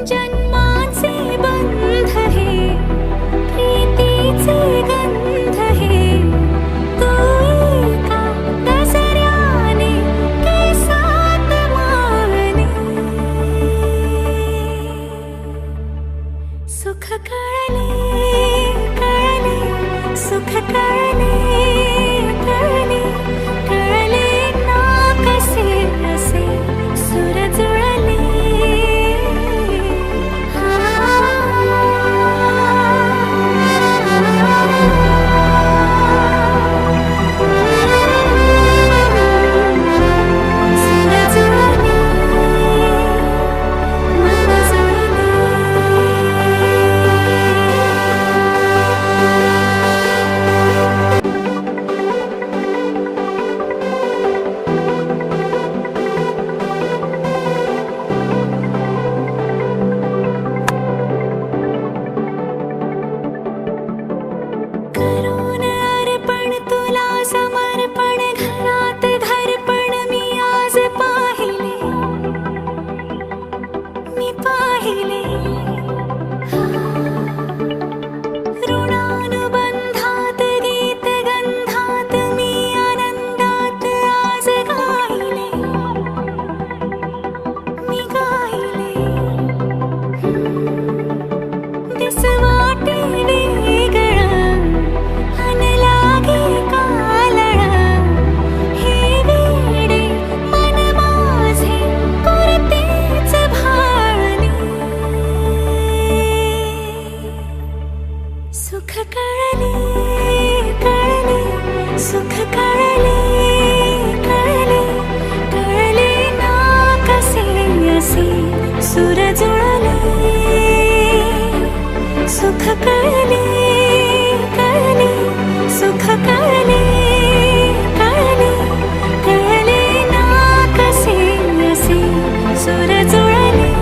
जन्माचे बंध हे प्रीतीचे गंध हे तू एका दसऱ्याने केसात मावने सुख कळले कळले सुख कळले कळले कळले ना कसे असे सुर जुळले करून अर्पण तुला समर्पण घरात घरपण मी आज पाहिले मी पाहिले ऋणानुबंधात गीत गंधात मी आनंदात आज गायले मी गायले दिस वाटे वेगळं अन लागे कालळं हे वेडे मन माझे पुरतेच भाळले सुख कळले कळले सुख कळले कळले कळले ना कसे असे सुर जुळले सुख कळले कळले सुख कळले कळले कळले ना कसे असे सुर